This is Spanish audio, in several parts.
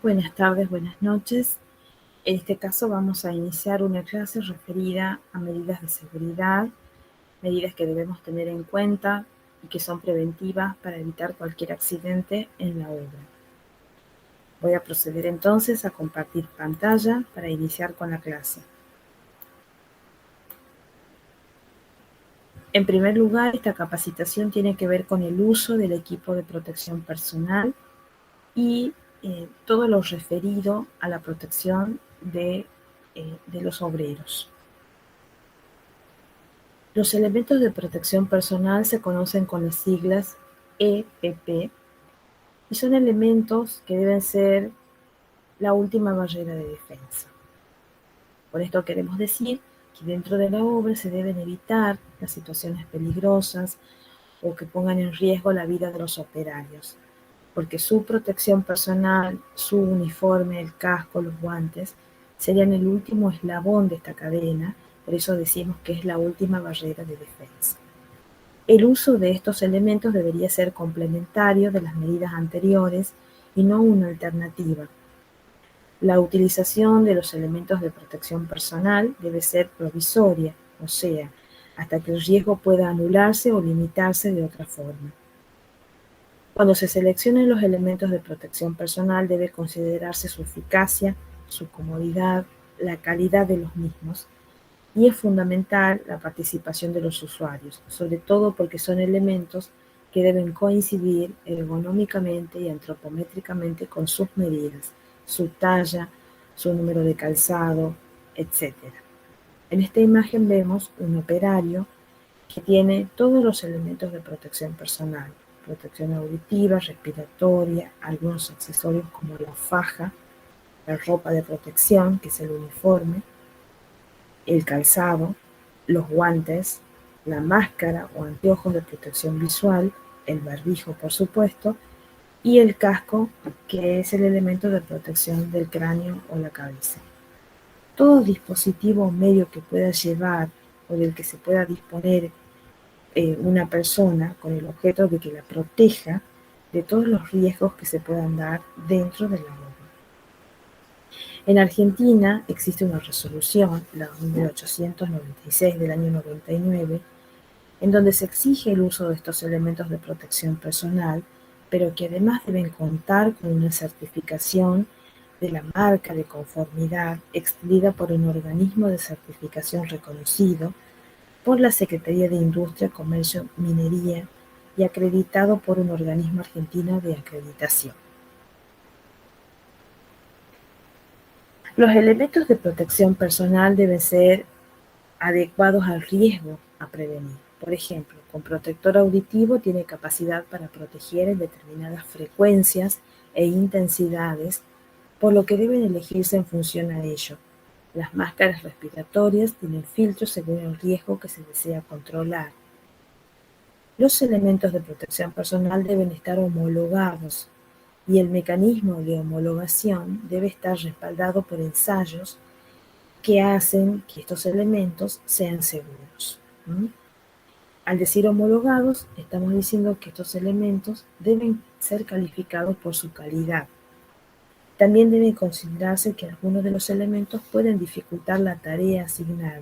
Buenas tardes, buenas noches. En este caso vamos a iniciar una clase referida a medidas de seguridad, medidas que debemos tener en cuenta y que son preventivas para evitar cualquier accidente en la obra. Voy a proceder entonces a compartir pantalla para iniciar con la clase. En primer lugar, esta capacitación tiene que ver con el uso del equipo de protección personal y todo lo referido a la protección de los obreros. Los elementos de protección personal se conocen con las siglas EPP y son elementos que deben ser la última barrera de defensa. Por esto queremos decir que dentro de la obra se deben evitar las situaciones peligrosas o que pongan en riesgo la vida de los operarios, porque su protección personal, su uniforme, el casco, los guantes, serían el último eslabón de esta cadena, por eso decimos que es la última barrera de defensa. El uso de estos elementos debería ser complementario de las medidas anteriores y no una alternativa. La utilización de los elementos de protección personal debe ser provisoria, o sea, hasta que el riesgo pueda anularse o limitarse de otra forma. Cuando se seleccionen los elementos de protección personal debe considerarse su eficacia, su comodidad, la calidad de los mismos, y es fundamental la participación de los usuarios, sobre todo porque son elementos que deben coincidir ergonómicamente y antropométricamente con sus medidas, su talla, su número de calzado, etc. En esta imagen vemos un operario que tiene todos los elementos de protección personal, protección auditiva, respiratoria, algunos accesorios como la faja, la ropa de protección, que es el uniforme, el calzado, los guantes, la máscara o anteojos de protección visual, el barbijo por supuesto, y el casco, que es el elemento de protección del cráneo o la cabeza. Todo dispositivo o medio que pueda llevar o del que se pueda disponer una persona con el objeto de que la proteja de todos los riesgos que se puedan dar dentro de la obra. En Argentina existe una resolución, la número 896 del año 99, en donde se exige el uso de estos elementos de protección personal, pero que además deben contar con una certificación de la marca de conformidad expedida por un organismo de certificación reconocido por la Secretaría de Industria, Comercio, Minería y acreditado por un organismo argentino de acreditación. Los elementos de protección personal deben ser adecuados al riesgo a prevenir. Por ejemplo, con protector auditivo tiene capacidad para proteger en determinadas frecuencias e intensidades, por lo que deben elegirse en función a ello. Las máscaras respiratorias tienen filtros según el riesgo que se desea controlar. Los elementos de protección personal deben estar homologados y el mecanismo de homologación debe estar respaldado por ensayos que hacen que estos elementos sean seguros. Al decir homologados, estamos diciendo que estos elementos deben ser calificados por su calidad. También debe considerarse que algunos de los elementos pueden dificultar la tarea asignada,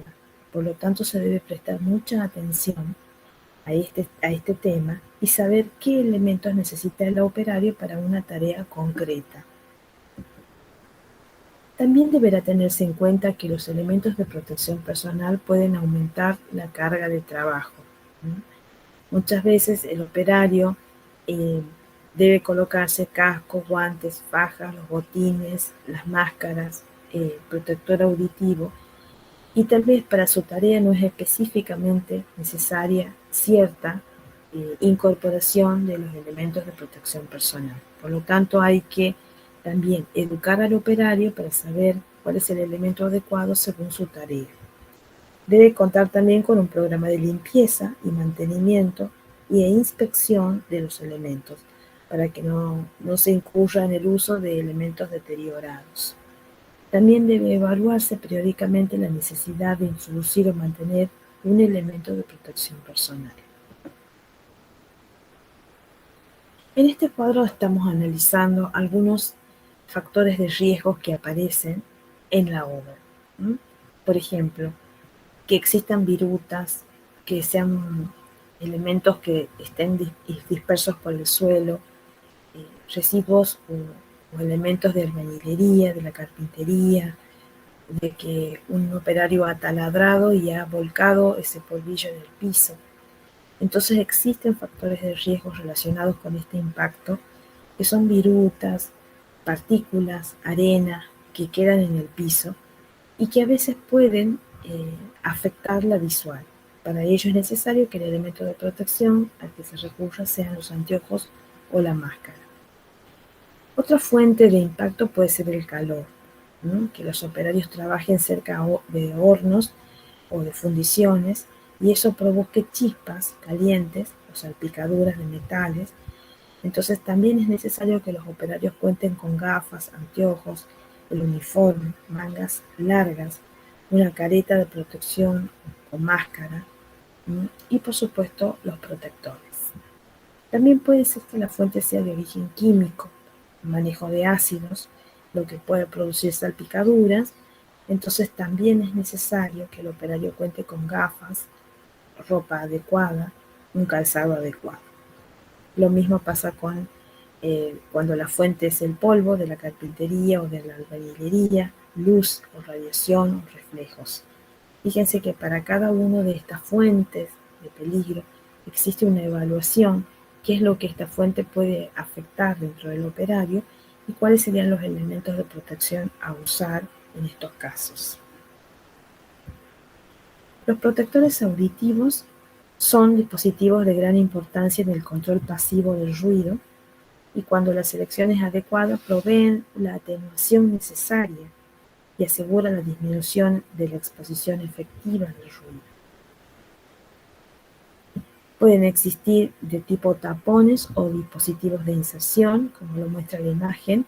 por lo tanto se debe prestar mucha atención a este tema y saber qué elementos necesita el operario para una tarea concreta. También deberá tenerse en cuenta que los elementos de protección personal pueden aumentar la carga de trabajo. Muchas veces el operario debe colocarse casco, guantes, fajas, los botines, las máscaras, protector auditivo, y tal vez para su tarea no es específicamente necesaria cierta incorporación de los elementos de protección personal. Por lo tanto, hay que también educar al operario para saber cuál es el elemento adecuado según su tarea. Debe contar también con un programa de limpieza y mantenimiento e inspección de los elementos, para que no se incurra en el uso de elementos deteriorados. También debe evaluarse periódicamente la necesidad de introducir o mantener un elemento de protección personal. En este cuadro estamos analizando algunos factores de riesgo que aparecen en la obra. Por ejemplo, que existan virutas, que sean elementos que estén dispersos por el suelo, residuos o elementos de albañilería, de la carpintería, de que un operario ha taladrado y ha volcado ese polvillo en el piso. Entonces existen factores de riesgo relacionados con este impacto, que son virutas, partículas, arena, que quedan en el piso y que a veces pueden afectar la visual. Para ello es necesario que el elemento de protección al que se recurra sean los anteojos o la máscara. Otra fuente de impacto puede ser el calor, ¿no? Que los operarios trabajen cerca de hornos o de fundiciones y eso provoque chispas calientes o salpicaduras de metales. Entonces también es necesario que los operarios cuenten con gafas, anteojos, el uniforme, mangas largas, una careta de protección o máscara, y por supuesto los protectores. También puede ser que la fuente sea de origen químico, manejo de ácidos, lo que puede producir salpicaduras. Entonces también es necesario que el operario cuente con gafas, ropa adecuada, un calzado adecuado. Lo mismo pasa con cuando la fuente es el polvo de la carpintería o de la albañilería, luz o radiación o reflejos. Fíjense que para cada una de estas fuentes de peligro existe una evaluación, qué es lo que esta fuente puede afectar dentro del operario y cuáles serían los elementos de protección a usar en estos casos. Los protectores auditivos son dispositivos de gran importancia en el control pasivo del ruido y cuando la selección es adecuada proveen la atenuación necesaria y asegura la disminución de la exposición efectiva del ruido. Pueden existir de tipo tapones o dispositivos de inserción, como lo muestra la imagen.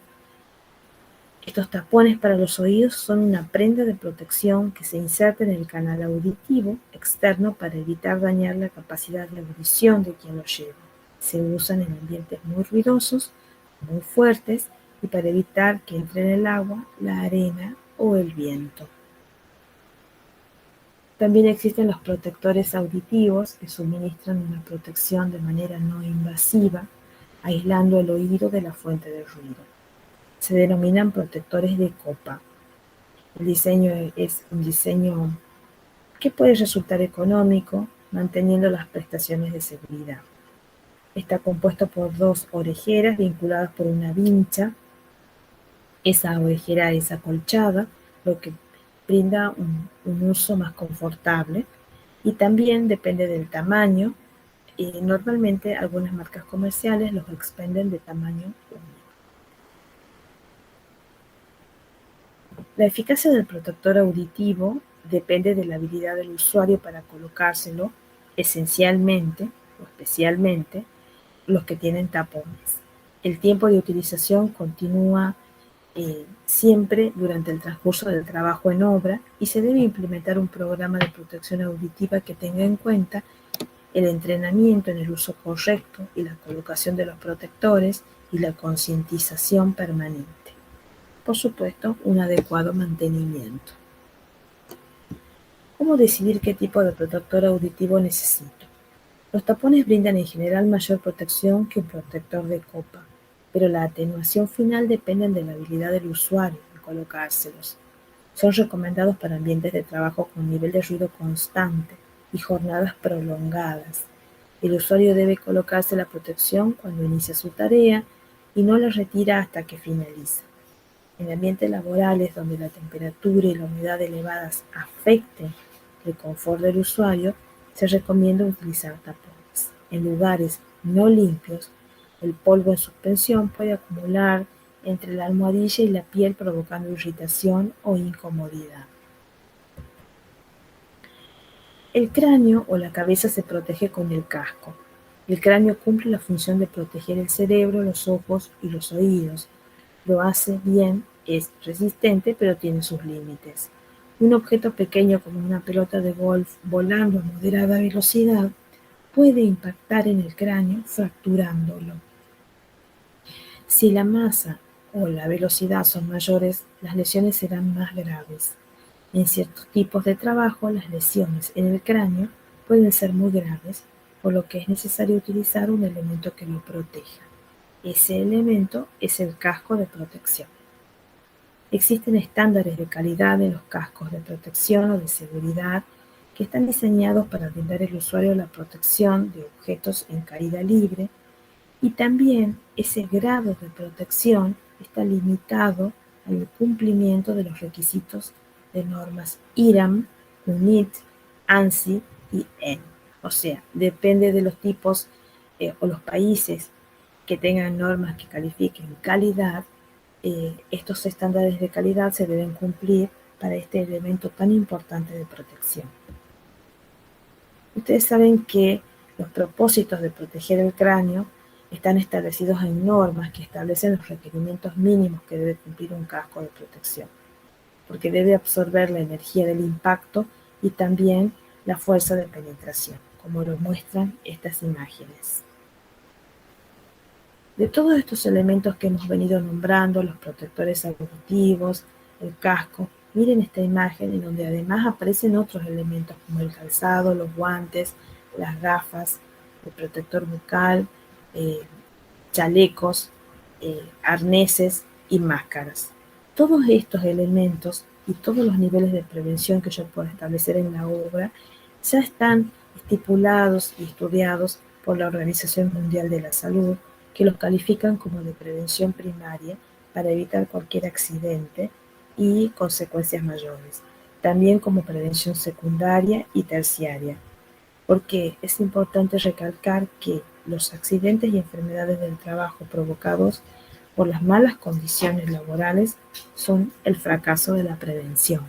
Estos tapones para los oídos son una prenda de protección que se inserta en el canal auditivo externo para evitar dañar la capacidad de audición de quien los lleva. Se usan en ambientes muy ruidosos, muy fuertes y para evitar que entren el agua, la arena o el viento. También existen los protectores auditivos que suministran una protección de manera no invasiva, aislando el oído de la fuente de ruido. Se denominan protectores de copa. El diseño es un diseño que puede resultar económico, manteniendo las prestaciones de seguridad. Está compuesto por dos orejeras vinculadas por una vincha. Esa orejera es acolchada, lo que brinda un uso más confortable y también depende del tamaño. Normalmente algunas marcas comerciales los expenden de tamaño único. La eficacia del protector auditivo depende de la habilidad del usuario para colocárselo, esencialmente o especialmente los que tienen tapones. El tiempo de utilización continúa siempre durante el transcurso del trabajo en obra y se debe implementar un programa de protección auditiva que tenga en cuenta el entrenamiento en el uso correcto y la colocación de los protectores y la concientización permanente. Por supuesto, un adecuado mantenimiento. ¿Cómo decidir qué tipo de protector auditivo necesito? Los tapones brindan en general mayor protección que un protector de copa, pero la atenuación final depende de la habilidad del usuario en colocárselos. Son recomendados para ambientes de trabajo con nivel de ruido constante y jornadas prolongadas. El usuario debe colocarse la protección cuando inicia su tarea y no la retira hasta que finaliza. En ambientes laborales donde la temperatura y la humedad elevadas afecten el confort del usuario, se recomienda utilizar tapones. En lugares no limpios, el polvo en suspensión puede acumular entre la almohadilla y la piel provocando irritación o incomodidad. El cráneo o la cabeza se protege con el casco. El cráneo cumple la función de proteger el cerebro, los ojos y los oídos. Lo hace bien, es resistente, pero tiene sus límites. Un objeto pequeño como una pelota de golf volando a moderada velocidad puede impactar en el cráneo fracturándolo. Si la masa o la velocidad son mayores, las lesiones serán más graves. En ciertos tipos de trabajo, las lesiones en el cráneo pueden ser muy graves, por lo que es necesario utilizar un elemento que lo proteja. Ese elemento es el casco de protección. Existen estándares de calidad en los cascos de protección o de seguridad que están diseñados para brindar al usuario la protección de objetos en caída libre, y también ese grado de protección está limitado al cumplimiento de los requisitos de normas IRAM, UNIT, ANSI y EN. O sea, depende de los tipos o los países que tengan normas que califiquen calidad, estos estándares de calidad se deben cumplir para este elemento tan importante de protección. Ustedes saben que los propósitos de proteger el cráneo están establecidos en normas que establecen los requerimientos mínimos que debe cumplir un casco de protección, porque debe absorber la energía del impacto y también la fuerza de penetración, como lo muestran estas imágenes. De todos estos elementos que hemos venido nombrando, los protectores auditivos, el casco, miren esta imagen en donde además aparecen otros elementos como el calzado, los guantes, las gafas, el protector bucal, chalecos, arneses y máscaras. Todos estos elementos y todos los niveles de prevención que yo puedo establecer en la obra ya están estipulados y estudiados por la Organización Mundial de la Salud, que los califican como de prevención primaria para evitar cualquier accidente y consecuencias mayores, también como prevención secundaria y terciaria, porque es importante recalcar que los accidentes y enfermedades del trabajo provocados por las malas condiciones laborales son el fracaso de la prevención.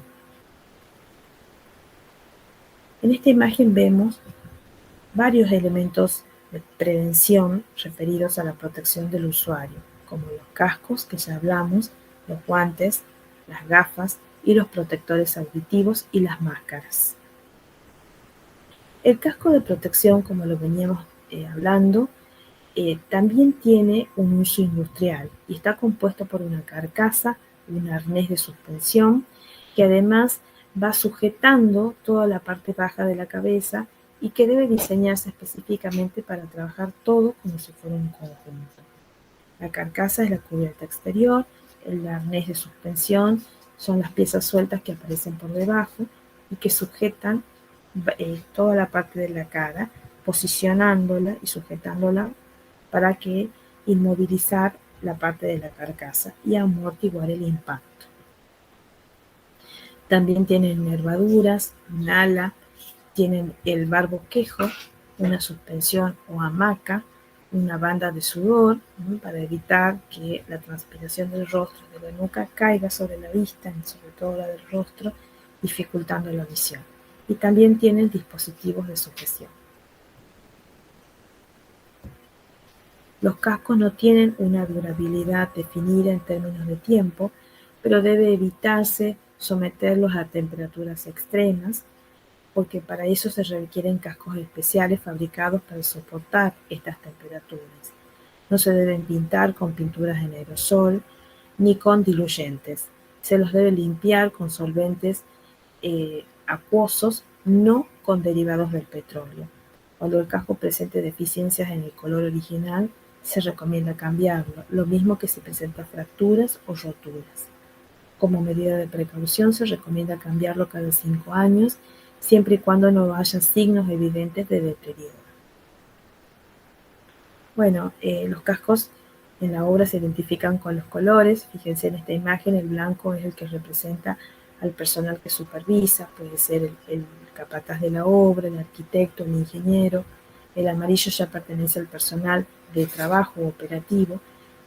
En esta imagen vemos varios elementos de prevención referidos a la protección del usuario, como los cascos que ya hablamos, los guantes, las gafas y los protectores auditivos y las máscaras. El casco de protección, como lo veníamos hablando, también tiene un uso industrial y está compuesto por una carcasa, un arnés de suspensión, que además va sujetando toda la parte baja de la cabeza y que debe diseñarse específicamente para trabajar todo como si fuera un conjunto. La carcasa es la cubierta exterior, el arnés de suspensión son las piezas sueltas que aparecen por debajo y que sujetan toda la parte de la cara, posicionándola y sujetándola para que inmovilizar la parte de la carcasa y amortiguar el impacto. También tienen nervaduras, un ala, tienen el barboquejo, una suspensión o hamaca, una banda de sudor, ¿no?, para evitar que la transpiración del rostro de la nuca caiga sobre la vista, sobre todo la del rostro, dificultando la visión. Y también tienen dispositivos de sujeción. Los cascos no tienen una durabilidad definida en términos de tiempo, pero debe evitarse someterlos a temperaturas extremas, porque para eso se requieren cascos especiales fabricados para soportar estas temperaturas. No se deben pintar con pinturas en aerosol ni con diluyentes. Se los debe limpiar con solventes acuosos, no con derivados del petróleo. Cuando el casco presente deficiencias en el color original, se recomienda cambiarlo, lo mismo que si presenta fracturas o roturas. Como medida de precaución, se recomienda cambiarlo cada 5 años, siempre y cuando no haya signos evidentes de deterioro. Bueno, los cascos en la obra se identifican con los colores. Fíjense en esta imagen, el blanco es el que representa al personal que supervisa, puede ser el capataz de la obra, el arquitecto, el ingeniero. El amarillo ya pertenece al personal de trabajo operativo,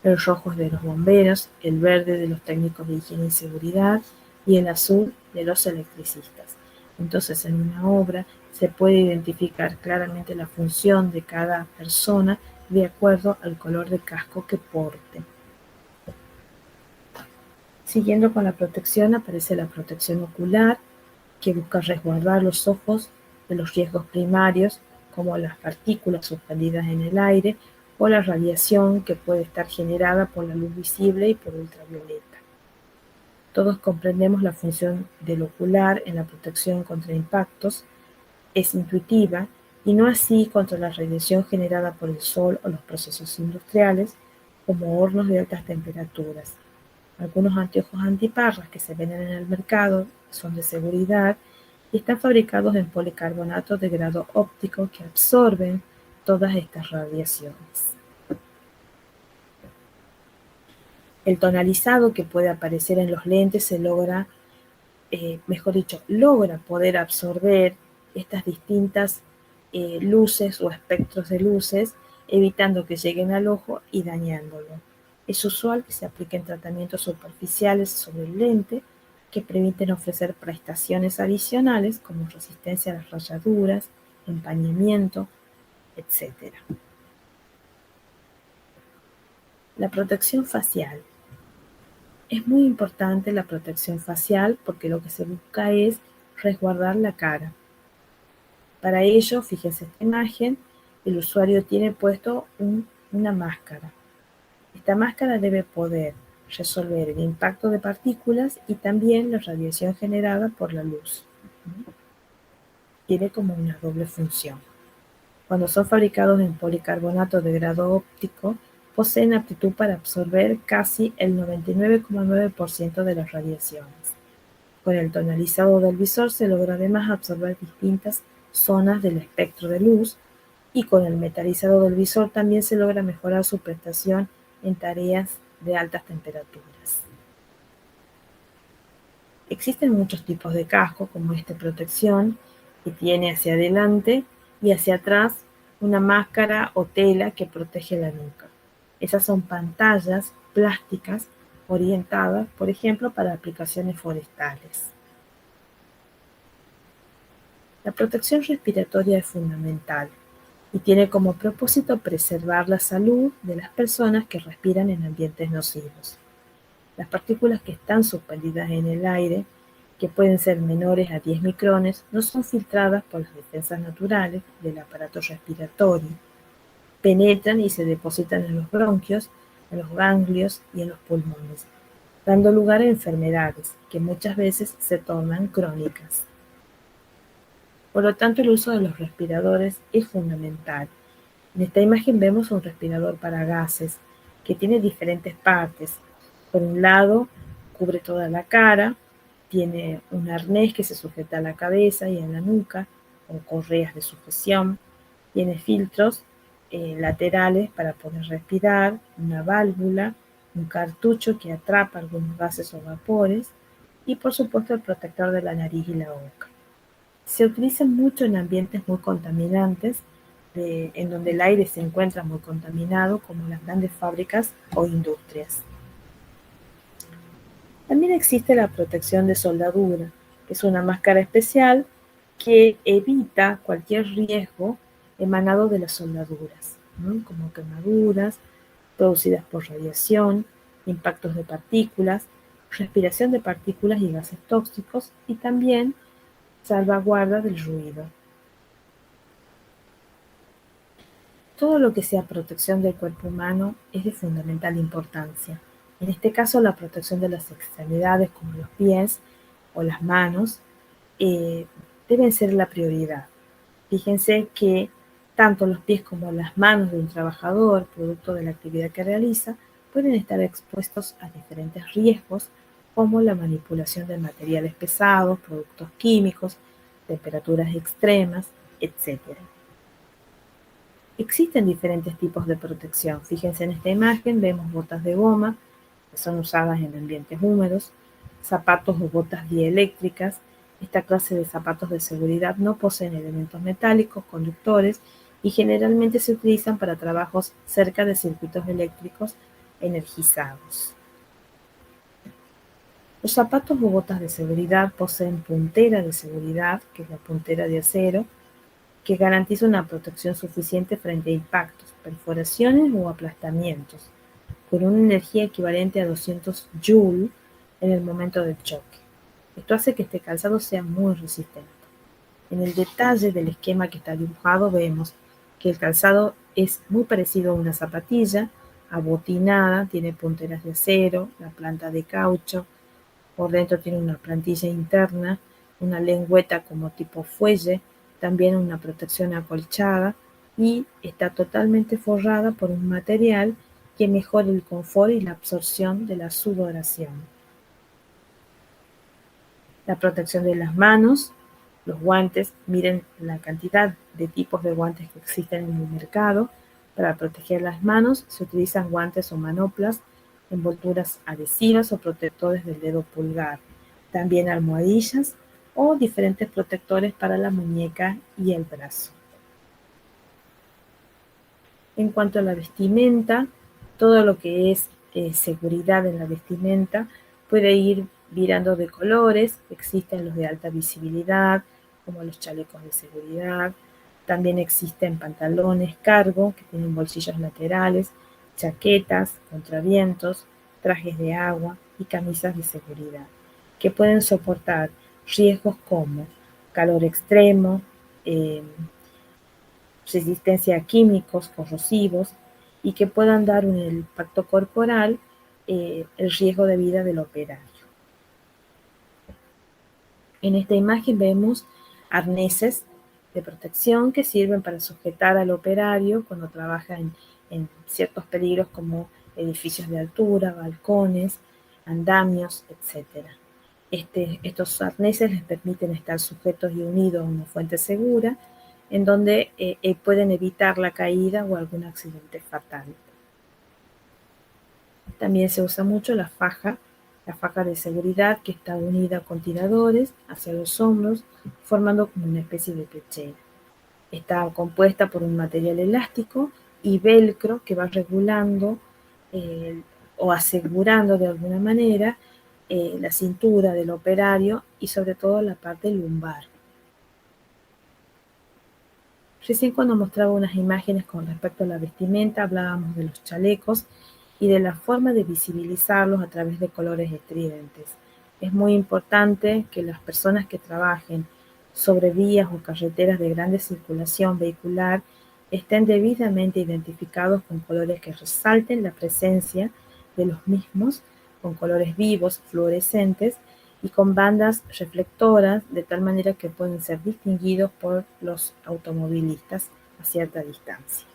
el rojo es de los bomberos, el verde de los técnicos de higiene y seguridad y el azul de los electricistas. Entonces, en una obra se puede identificar claramente la función de cada persona de acuerdo al color de casco que porte. Siguiendo con la protección, aparece la protección ocular, que busca resguardar los ojos de los riesgos primarios, como las partículas suspendidas en el aire o la radiación que puede estar generada por la luz visible y por ultravioleta. Todos comprendemos la función del ocular en la protección contra impactos, es intuitiva, y no así contra la radiación generada por el sol o los procesos industriales, como hornos de altas temperaturas. Algunos anteojos antiparras que se venden en el mercado son de seguridad y están fabricados en policarbonato de grado óptico que absorben todas estas radiaciones. El tonalizado que puede aparecer en los lentes se logra, logra poder absorber estas distintas luces o espectros de luces, evitando que lleguen al ojo y dañándolo. Es usual que se apliquen tratamientos superficiales sobre el lente que permiten ofrecer prestaciones adicionales como resistencia a las rayaduras, empañamiento, etc. La protección facial. Es muy importante la protección facial porque lo que se busca es resguardar la cara. Para ello, fíjense esta imagen, el usuario tiene puesto una máscara. Esta máscara debe poder resolver el impacto de partículas y también la radiación generada por la luz. Tiene como una doble función. Cuando son fabricados en policarbonato de grado óptico, poseen aptitud para absorber casi el 99,9% de las radiaciones. Con el tonalizado del visor se logra además absorber distintas zonas del espectro de luz, y con el metalizado del visor también se logra mejorar su prestación en tareas de altas temperaturas. Existen muchos tipos de casco, como esta protección, que tiene hacia adelante y hacia atrás una máscara o tela que protege la nuca. Esas son pantallas plásticas orientadas, por ejemplo, para aplicaciones forestales. La protección respiratoria es fundamental y tiene como propósito preservar la salud de las personas que respiran en ambientes nocivos. Las partículas que están suspendidas en el aire, que pueden ser menores a 10 micrones, no son filtradas por las defensas naturales del aparato respiratorio. Penetran y se depositan en los bronquios, en los ganglios y en los pulmones, dando lugar a enfermedades que muchas veces se tornan crónicas. Por lo tanto, el uso de los respiradores es fundamental. En esta imagen vemos un respirador para gases que tiene diferentes partes. Por un lado, cubre toda la cara, tiene un arnés que se sujeta a la cabeza y a la nuca, con correas de sujeción, tiene filtros laterales para poder respirar, una válvula, un cartucho que atrapa algunos gases o vapores, y por supuesto el protector de la nariz y la boca. Se utiliza mucho en ambientes muy contaminantes, en donde el aire se encuentra muy contaminado, como las grandes fábricas o industrias. También existe la protección de soldadura, que es una máscara especial que evita cualquier riesgo emanado de las soldaduras, ¿no? Como quemaduras producidas por radiación, impactos de partículas, respiración de partículas y gases tóxicos, y también salvaguarda del ruido. Todo lo que sea protección del cuerpo humano es de fundamental importancia. En este caso, la protección de las extremidades, como los pies o las manos, deben ser la prioridad. Fíjense que tanto los pies como las manos de un trabajador, producto de la actividad que realiza, pueden estar expuestos a diferentes riesgos, como la manipulación de materiales pesados, productos químicos, temperaturas extremas, etc. Existen diferentes tipos de protección. Fíjense en esta imagen, vemos botas de goma, que son usadas en ambientes húmedos, zapatos o botas dieléctricas. Esta clase de zapatos de seguridad no poseen elementos metálicos, conductores, y generalmente se utilizan para trabajos cerca de circuitos eléctricos energizados. Los zapatos o botas de seguridad poseen puntera de seguridad, que es la puntera de acero, que garantiza una protección suficiente frente a impactos, perforaciones o aplastamientos, con una energía equivalente a 200 Joule en el momento del choque. Esto hace que este calzado sea muy resistente. En el detalle del esquema que está dibujado vemos que el calzado es muy parecido a una zapatilla, abotinada, tiene punteras de acero, la planta de caucho, por dentro tiene una plantilla interna, una lengüeta como tipo fuelle, también una protección acolchada y está totalmente forrada por un material que mejora el confort y la absorción de la sudoración. La protección de las manos, los guantes, miren la cantidad de tipos de guantes que existen en el mercado. Para proteger las manos se utilizan guantes o manoplas, envolturas adhesivas o protectores del dedo pulgar, también almohadillas o diferentes protectores para la muñeca y el brazo. En cuanto a la vestimenta, todo lo que es seguridad en la vestimenta puede ir virando de colores. Existen los de alta visibilidad, como los chalecos de seguridad. También existen pantalones cargo, que tienen bolsillos laterales, chaquetas, contravientos, trajes de agua y camisas de seguridad, que pueden soportar riesgos como calor extremo, eh, resistencia a químicos corrosivos y que puedan dar un impacto corporal, el riesgo de vida del operario. En esta imagen vemos arneses de protección que sirven para sujetar al operario cuando trabaja en ciertos peligros como edificios de altura, balcones, andamios, etc. Estos arneses les permiten estar sujetos y unidos a una fuente segura en donde pueden evitar la caída o algún accidente fatal. También se usa mucho la faja de seguridad, que está unida con tiradores hacia los hombros, formando como una especie de pechera. Está compuesta por un material elástico y velcro que va regulando o asegurando de alguna manera la cintura del operario y sobre todo la parte lumbar. Recién cuando mostraba unas imágenes con respecto a la vestimenta, hablábamos de los chalecos y de la forma de visibilizarlos a través de colores estridentes. Es muy importante que las personas que trabajen sobre vías o carreteras de grande circulación vehicular estén debidamente identificados con colores que resalten la presencia de los mismos, con colores vivos, fluorescentes, y con bandas reflectoras, de tal manera que pueden ser distinguidos por los automovilistas a cierta distancia.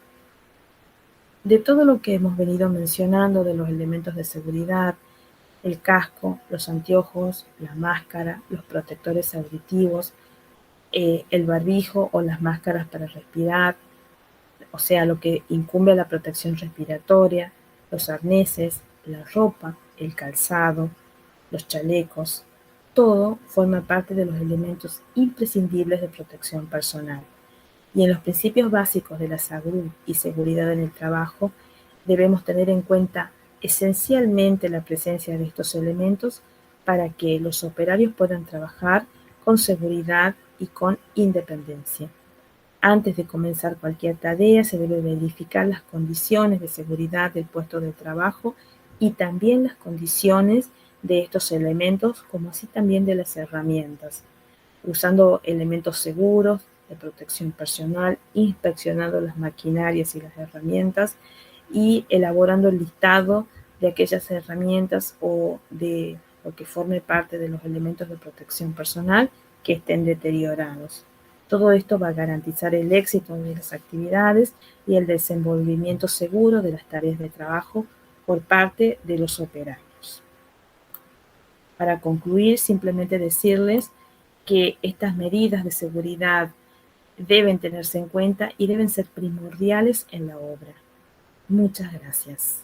De todo lo que hemos venido mencionando, de los elementos de seguridad, el casco, los anteojos, la máscara, los protectores auditivos, el barbijo o las máscaras para respirar, o sea, lo que incumbe a la protección respiratoria, los arneses, la ropa, el calzado, los chalecos, todo forma parte de los elementos imprescindibles de protección personal. Y en los principios básicos de la salud y seguridad en el trabajo, debemos tener en cuenta esencialmente la presencia de estos elementos para que los operarios puedan trabajar con seguridad y con independencia. Antes de comenzar cualquier tarea, se debe verificar las condiciones de seguridad del puesto de trabajo y también las condiciones de estos elementos, como así también de las herramientas, usando elementos seguros de protección personal, inspeccionando las maquinarias y las herramientas y elaborando el listado de aquellas herramientas o de lo que forme parte de los elementos de protección personal que estén deteriorados. Todo esto va a garantizar el éxito de las actividades y el desenvolvimiento seguro de las tareas de trabajo por parte de los operarios. Para concluir, simplemente decirles que estas medidas de seguridad deben tenerse en cuenta y deben ser primordiales en la obra. Muchas gracias.